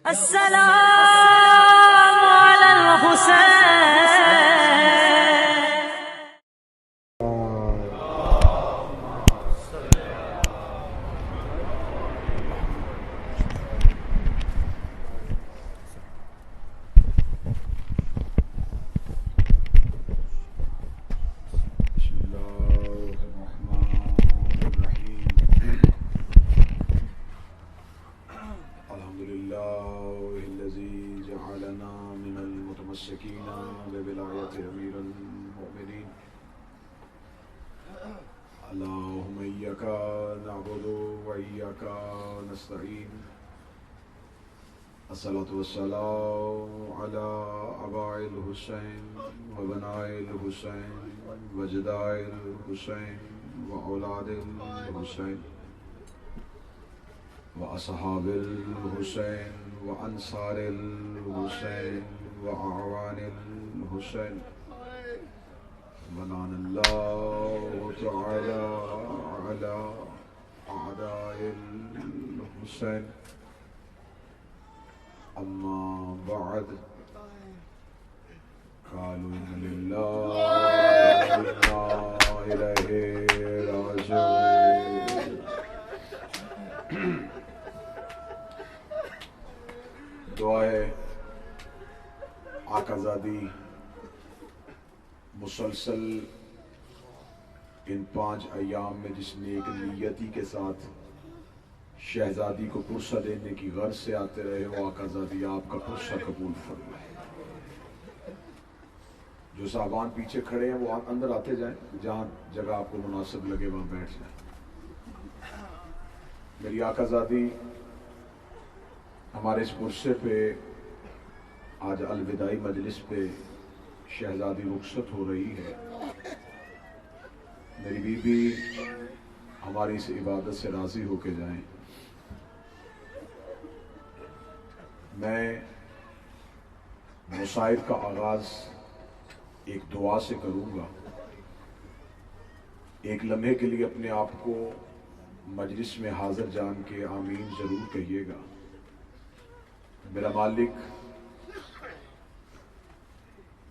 السلام على الحسين. اللهم إياك نعبد وإياك نستعين. الصلاة والسلام على أبائي الحسين وبنائي الحسين وجدائي الحسين وأولاد الحسين وأصحاب الحسين وأنصار الحسين وأعوان الحسين. ولعن الله تعالى على أعداء الحسين. أما بعد، قالوا إن لله وإنا إليه راجعون. دعا ہے آقازادی مسلسل ان 5 ایام میں جس نیک نیتی کے ساتھ شہزادی کو پرسہ دینے کی غرض سے آتے رہے، وہ آقازادی آپ کا پرسہ قبول فرمائے. جو صاحبان پیچھے کھڑے ہیں وہ اندر آتے جائیں، جہاں جگہ آپ کو مناسب لگے وہاں بیٹھ جائیں. میری آقازادی ہمارے اس پرسے پہ آج الوداعی مجلس پہ شہزادی رخصت ہو رہی ہے. میری بیوی ہماری اس عبادت سے راضی ہو کے جائیں. میں مصائب کا آغاز ایک دعا سے کروں گا. ایک لمحے کے لیے اپنے آپ کو مجلس میں حاضر جان کے آمین ضرور کہیے گا. میرا مالک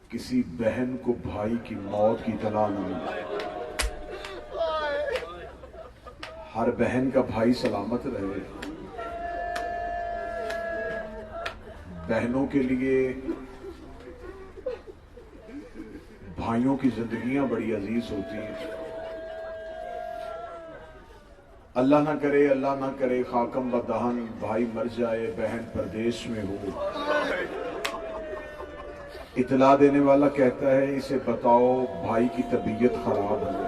کسی بہن کو بھائی کی موت کی اطلاع نہ ملے. ہر بہن کا بھائی سلامت رہے. بہنوں کے لیے بھائیوں کی زندگیاں بڑی عزیز ہوتی ہیں. اللہ نہ کرے خاکم بدہن بھائی مر جائے، بہن پردیش میں ہو. اطلاع دینے والا کہتا ہے اسے بتاؤ بھائی کی طبیعت خراب ہے.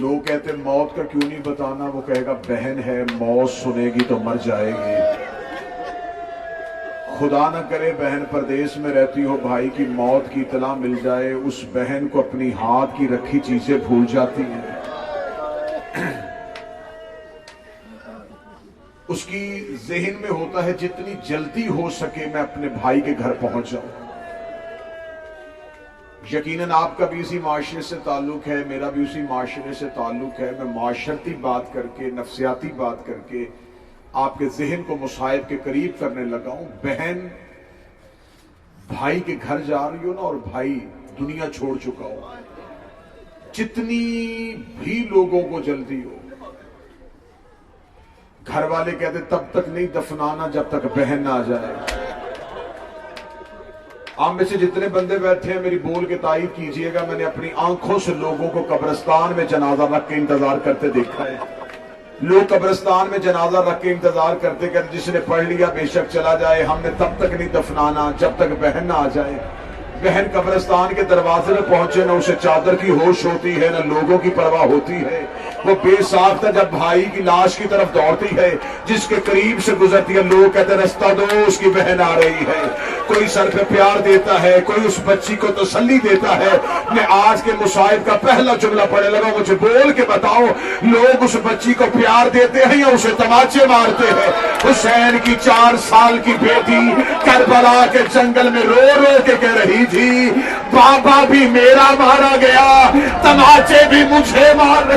لوگ کہتے ہیں موت کا کیوں نہیں بتانا، وہ کہے گا بہن ہے، موت سنے گی تو مر جائے گی. خدا نہ کرے بہن پردیس میں رہتی ہو، بھائی کی موت کی اطلاع مل جائے، اس بہن کو اپنی ہاتھ کی رکھی چیزیں بھول جاتی ہیں. اس کی ذہن میں ہوتا ہے جتنی جلدی ہو سکے میں اپنے بھائی کے گھر پہنچ جاؤں. یقیناً آپ کا بھی اسی معاشرے سے تعلق ہے، میرا بھی اسی معاشرے سے تعلق ہے. میں معاشرتی بات کر کے، نفسیاتی بات کر کے آپ کے ذہن کو مصائب کے قریب کرنے لگا ہوں. بہن بھائی کے گھر جا رہی ہو نا، اور بھائی دنیا چھوڑ چکا ہو، جتنی بھی لوگوں کو جلدی ہو، گھر والے کہتے تب تک نہیں دفنانا جب تک بہن نہ آ جائے. آپ میں سے جتنے بندے بیٹھے ہیں میری بول کے تائید کیجئے گا، میں نے اپنی آنکھوں سے لوگوں کو قبرستان میں جنازہ رکھ کے انتظار کرتے دیکھا ہے. لوگ قبرستان میں جنازہ رکھ کے انتظار کرتے کہ جس نے پڑھ لیا بے شک چلا جائے، ہم نے تب تک نہیں دفنانا جب تک بہن نہ آ جائے. بہن قبرستان کے دروازے میں پہنچے، نہ اسے چادر کی ہوش ہوتی ہے، نہ لوگوں کی پرواہ ہوتی ہے. وہ بے ساختہ جب بھائی کی لاش کی طرف دوڑتی ہے، جس کے قریب سے گزرتی ہے، لوگ کہتے ہیں رستہ دو، اس کی بہن آ رہی ہے. کوئی سر پہ پیار دیتا ہے، کوئی اس بچی کو تسلی دیتا ہے. میں آج کے مصائب کا پہلا جملہ پڑھنے لگا، مجھے بول کے بتاؤ لوگ اس بچی کو پیار دیتے ہیں یا اسے تماچے مارتے ہیں؟ حسین کی 4 سال کی بیٹی کربلا کے جنگل میں رو رو کے کہہ رہی تھی بابا بھی میرا مارا گیا، تماچے بھی مجھے مار.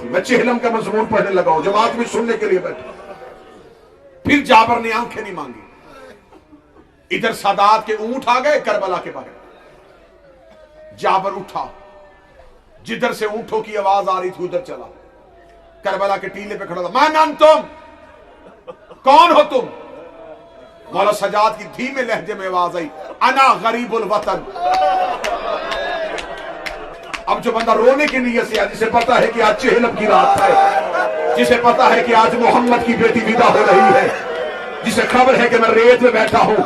تھی. میں چہلم کا مضمون پڑھنے لگا ہوں، جماعت میں سننے کے لیے بیٹھا. پھر جابر نے آنکھیں نہیں مانگی. ادھر سادات کے اونٹ آ گئے کربلا کے باہر. جابر اٹھا، جدھر سے اونٹوں کی آواز آ رہی تھی ادھر چلا. کربلا کے ٹیلے پہ کھڑا تھا. من انتم، کون ہو تم؟ مولا سجاد کی دھیمے لہجے میں آواز آئی، انا غریب الوطن. اب جو بندہ رونے کی نیت سے، جسے پتا ہے کہ آج چہلم کی رات ہے، جسے پتا ہے کہ آج محمد کی بیٹی ودا ہو رہی ہے، جسے خبر ہے کہ میں ریت میں بیٹھا ہوں،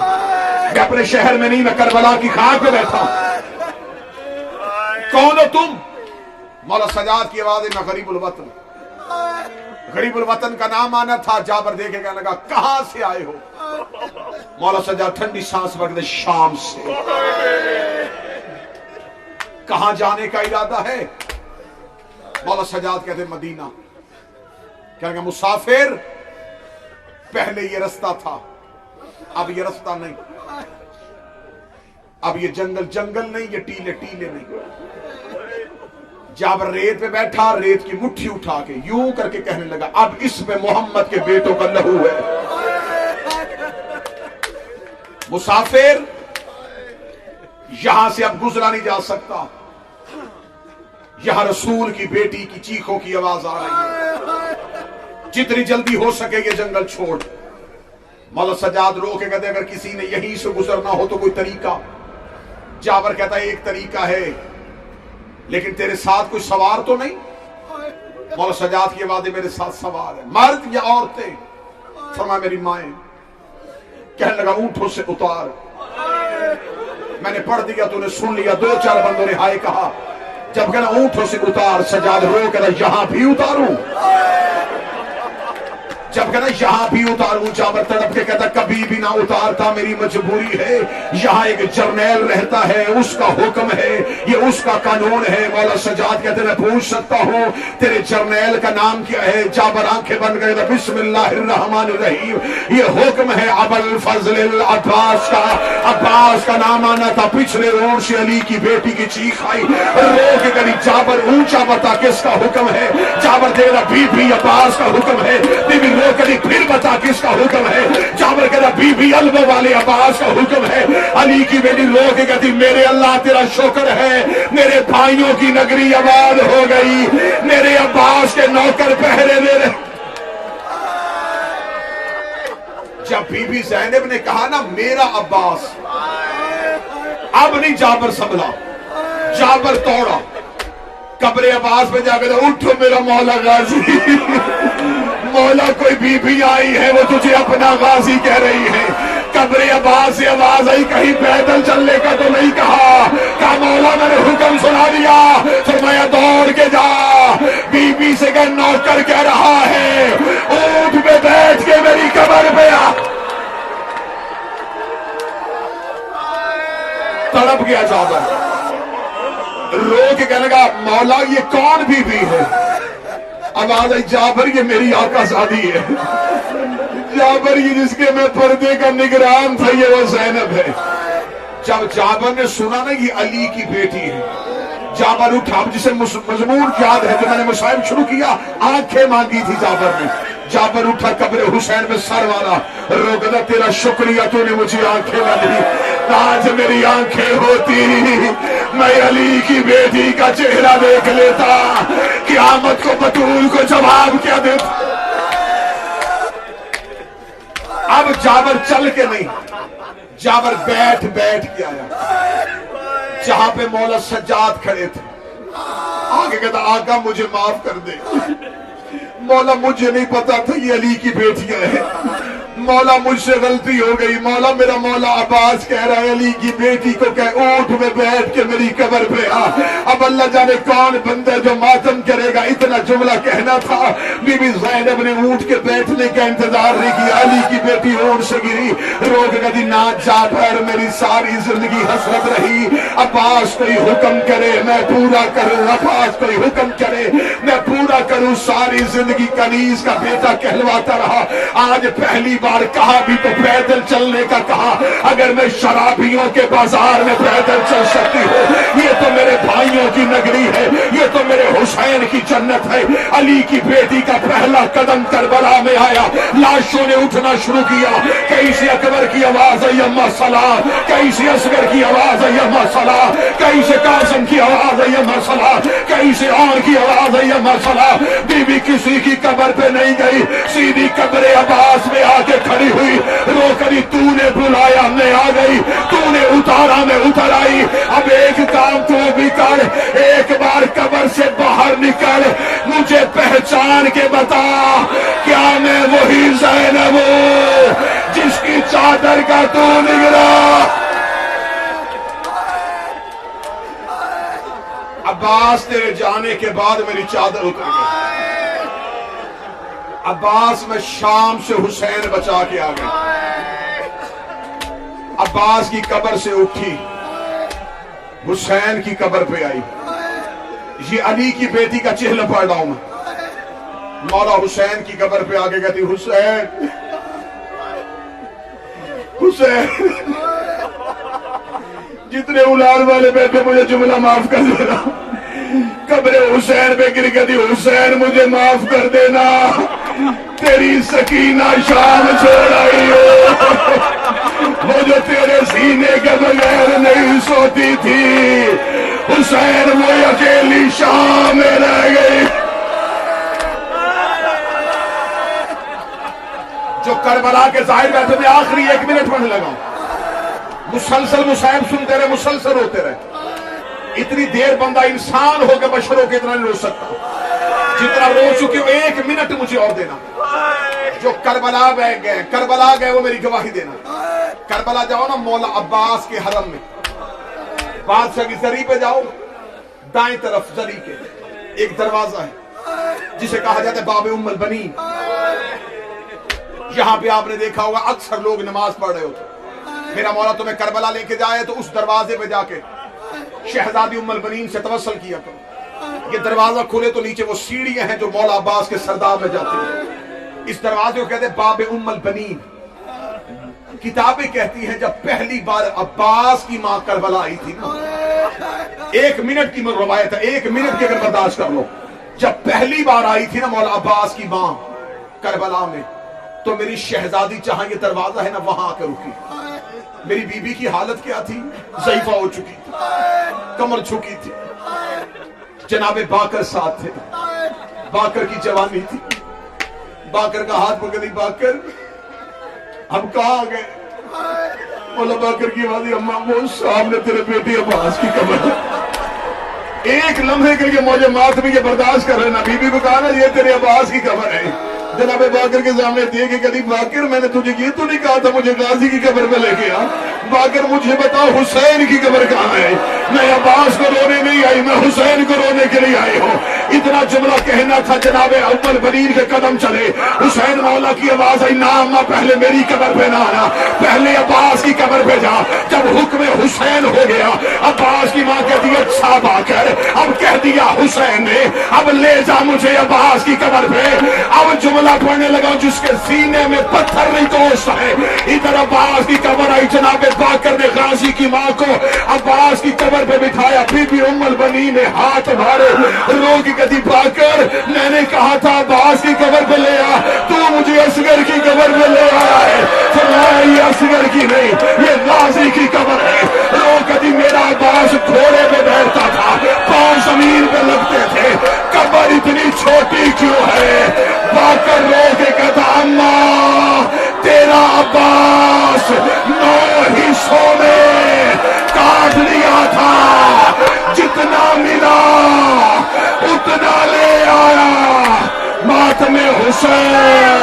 میں اپنے شہر میں نہیں، میں کربلا کی خاک میں بیٹھا ہوں. کون ہو تم؟ مولا سجاد کی آواز ہے، میں غریب الوطن. غریب الوطن کا نام آنا تھا. جابر دیکھے کہنے لگا کہاں سے آئے ہو؟ مولا سجاد ٹھنڈی سانس بھر کے شام سے. کہاں جانے کا ارادہ ہے؟ مولا سجاد کہتے مدینہ. کہنے لگا مسافر، پہلے یہ رستہ تھا، اب یہ رستہ نہیں. اب یہ جنگل جنگل نہیں، یہ ٹیلے ٹیلے نہیں. جابر ریت پہ بیٹھا، ریت کی مٹھی اٹھا کے یوں کر کے کہنے لگا اب اس میں محمد کے بیٹوں کا لہو ہے. مسافر، یہاں سے اب گزرا نہیں جا سکتا. یہاں رسول کی بیٹی کی چیخوں کی آواز آ رہی ہے. جتنی جلدی ہو سکے یہ جنگل چھوڑ. مولا سجاد رو کے کہتے اگر کسی نے یہیں سے گزرنا ہو تو کوئی طریقہ. جابر کہتا ہے ایک طریقہ ہے، لیکن تیرے ساتھ کوئی سوار تو نہیں؟ مولا سجاد کی آواز ہے میرے ساتھ سوار ہے. مرد یا عورتیں؟ فرمایا میری مائیں. کہنے لگا اونٹوں سے اتار. میں نے پڑھ دیا، تو نے سن لیا. دو چار بندوں نے ہائے کہا. جب کہنا اونٹوں سے اتار، سجاد رو کہنا یہاں بھی اتاروں؟ جب کہنا یہاں بھی اتاروں، جابر تڑپ کے کہتا کبھی بھی نہ اتارتا، میری مجبوری ہے. یہاں ایک جرنیل رہتا ہے، اس کا حکم ہے، یہ اس کا قانون ہے. مولا سجاد کہتے میں پوچھ سکتا ہوں تیرے جرنیل کا نام کیا ہے؟ جابر آنکھیں بند کر کہتا بسم اللہ الرحمن الرحیم. یہ حکم ہے ابوالفضل العباس کا. عباس کا نام آنا تھا. پچھلے روڈ سے علی کی بیٹی کی چیخ آئی. رو کے کہی جابر اونچا بتا کس کا حکم ہے؟ جابر دے رہا بی بی عباس کا حکم ہے. بی بی کہتی پھر بتا کس کا حکم ہے؟ جابر کہتا بی بی البا والے عباس کا حکم ہے. علی کی بیٹی رو کے کہتی میرے اللہ تیرا شکر ہے، میرے بھائیوں کی نگری آباد ہو گئی، میرے عباس کے نوکر پہرے دے رہے. جب بی بی زینب نے کہا نا میرا عباس، اب نہیں جابر سنبھلا. جابر توڑا، قبر عباس پہ جا کے اٹھو میرا مولا غازی. مولا کوئی بی بی آئی ہے، وہ تجھے اپنا غازی کہہ رہی ہے. قبر عباس سے آواز آئی کہیں پیدل چلنے کا تو نہیں کہا. کہا مولا میں نے حکم سنا دیا. فرمایا دوڑ کے جا، بی بی سے کہ نوکر کہہ رہا ہے اونٹ پہ بیٹھ کے میری قبر پہ آ. تڑپ گیا جابر، رو کے کہنے لگا مولا یہ کون بی بی ہے؟ آواز آئی جابر یہ میری آقا زادی ہے. جابر یہ جس کے میں پردے کا نگران تھا یہ وہ زینب ہے. جب جابر نے سنا نا یہ علی کی بیٹی ہے، جابر اٹھا. جسے مضمون یاد ہے جو میں نے مصائب شروع کیا، آنکھیں مانگی تھی جابر نے. جابر اٹھا قبر حسین میں سر والا، رو کہتا تیرا شکریہ تو نے مجھے آنکھیں نہ دی. آج میری آنکھیں ہوتی میں علی کی بیٹی کا چہرہ دیکھ لیتا، قیامت کو بطول کو جواب کیا دیتا. اب جابر چل کے نہیں، جابر بیٹھ کے آیا جہاں پہ مولا سجاد کھڑے تھے. آگے کہتا آقا مجھے معاف کر دے. مولا مجھے نہیں پتا تھا یہ علی کی بیٹیاں ہیں. مولا مجھ سے غلطی ہو گئی. مولا میرا مولا عباس کہہ رہا ہے علی کی بیٹی کو کہ اونٹ میں بیٹھ کے میری قبر پہ آ. اب اللہ جانے کون بندہ جو ماتم کرے گا. اتنا جملہ کہنا تھا. بی بی زینب نے اونٹ کے بیٹھنے کا انتظار نہیں کیا. علی کی بیٹی اونٹ سے گری، رو کے کہتی نہ جابر میری ساری زندگی حسرت رہی. عباس کوئی حکم کرے میں پورا کروں، عباس کوئی حکم کرے میں پورا کروں. ساری زندگی کنیز کا بیٹا کہلواتا رہا. آج پہلی بار کہا بھی تو پیدل چلنے کا کہا. اگر میں شرابیوں کے بازار میں پیدل چل سکتی ہوں, یہ تو میرے بھائیوں کی نگری ہے, یہ تو میرے حسین کی جنت ہے. علی کی بیٹی کا پہلا قدم کربلا میں آیا, لاشوں نے اٹھنا شروع کیا. کہیں سے اکبر کی آواز ہے یما صلاح, کہیں سے اصغر کی آواز ہے یما صلاح, کہیں سے قاسم کی آواز ہے یما صلاح, کہیں سے اور کی آواز ہے یما صلاح. بی بی کسی کی قبر پہ نہیں گئی, سیدھی قبر عباس میں آ کے کھڑی ہوئی. رو کری تو نے بلایا میں آ گئی, تو نے اتارا میں اتر آئی. اب ایک کام تو بھی کر, ایک بار قبر سے باہر نکل, مجھے پہچان کے بتا کیا میں وہی زینب ہوں جس کی چادر کا تو نگرا. عباس تیرے جانے کے بعد میری چادر اتر گئی. عباس میں شام سے حسین بچا کے آ گئی. عباس کی قبر سے اٹھی, حسین کی قبر پہ آئی. یہ علی کی بیٹی کا چہلہ پڑھ رہا ہوں میں. مولا حسین کی قبر پہ آگے کہتی حسین حسین, جتنے اولاد والے بیٹھے مجھے جملہ معاف کر دینا. قبر حسین پہ گر کہتی حسین مجھے معاف کر دینا, تیری سکینہ شام چھوڑ آئی ہو, وہ جو تیرے سینے کے بغیر نہیں سوتی تھی. حسین وہ اکیلی شام میں رہ گئی. جو کربلا کے ظاہر بیٹھے میں آخری 1 منٹ پڑھنے لگا ہوں. مسلسل مصائب سنتے رہے, مسلسل روتے رہے. اتنی دیر بندہ انسان ہو کے بشر ہو کے اتنا نہیں رو سکتا جتنا رو چکے ہو. 1 منٹ مجھے اور دینا. جو کربلا گئے, کربلا گئے وہ میری گواہی دینا. کربلا جاؤ نا مولا عباس کے حرم میں, بادشاہ کی زری پہ جاؤ, دائیں طرف زری کے ایک دروازہ ہے جسے کہا جاتا ہے باب ام البنین. یہاں پہ آپ نے دیکھا ہوگا اکثر لوگ نماز پڑھ رہے ہوتے. میرا مولا تمہیں کربلا لے کے جائے تو اس دروازے پہ جا کے شہزادی ام البنین سے توسل کیا کرو. یہ دروازہ کھلے تو نیچے وہ سیڑھیاں ہیں جو مولا عباس کے سردار میں جاتی ہیں. اس دروازے کو کہتے ہیں باب ام البنین. کتابیں کہتی ہیں جب پہلی بار عباس کی ماں کربلا آئی تھی نا, 1 منٹ کی روایت ہے, 1 منٹ کی اگر برداشت کر لو, جب پہلی بار آئی تھی نا مولا عباس کی ماں کربلا میں, تو میری شہزادی جہاں یہ دروازہ ہے نا وہاں آ کے رکی. میری بی بی کی حالت کیا تھی, ضعیفہ ہو چکی تھی, کمر جھکی تھی. جناب باقر ساتھ تھے, باقر کی جوانی تھی. باقر کا ہاتھ پکڑی, باقر ہم کہاں گئے. مولا باقر کی آواز, اماں وہ سامنے تیرے بیٹی عباس کی قبر. 1 لمحے کے لیے مجھے ماتمی کے برداشت کر لینا. بی بی کو کہا نا یہ تیرے عباس کی قبر ہے. جناب باقر کے سامنے دیکھے کہتی باقر میں نے تجھے یہ تو نہیں کہا تھا مجھے غازی کی قبر پہ لے کے آ. باقر مجھے بتاؤ حسین کی قبر کہاں ہے. میں عباس کو رونے نہیں آئی, میں حسین کو رونے کے لیے آئی ہوں. اتنا جملہ کہنا تھا جناب ام البنین کے قدم چلے. حسین مولا کی آواز آئی, نہ اماں پہلے میری قبر پہ نہ آنا, پہلے عباس کی قبر پہ جا. جب حکم حسین ہو گیا, عباس کی ماں کہتی ہے اچھا باقر, اب کہہ دیا حسین نے, اب لے جا مجھے عباس کی قبر پہ. اب جملہ پڑھنے لگا جس کے سینے میں پتھر نہیں توڑتا ہے. ادھر عباس کی قبر آئی, جناب باقر نے غازی کی ماں کو عباس کی قبر پہ بٹھایا. بی بی ام البنین نے ہاتھ مارے, رو کی کہتی باقر میں نے کہا تھا عباس کی قبر پہ لے آ, تو مجھے اصغر کی قبر پہ لے آیا ہے. فرمایا یہ اصغر کی نہیں, یہ غازی کی قبر ہے. رو کہتی میرا عباس گھوڑے پہ بیٹھتا تھا, پاؤں زمین پہ لگتے تھے, قبر اتنی چھوٹی کیوں ہے. باقر رو کے کہتا اماں تیرا عباس 9 حصوں میں کاٹ لیا تھا, جتنا ملا اتنا لے آیا. ماتم حسین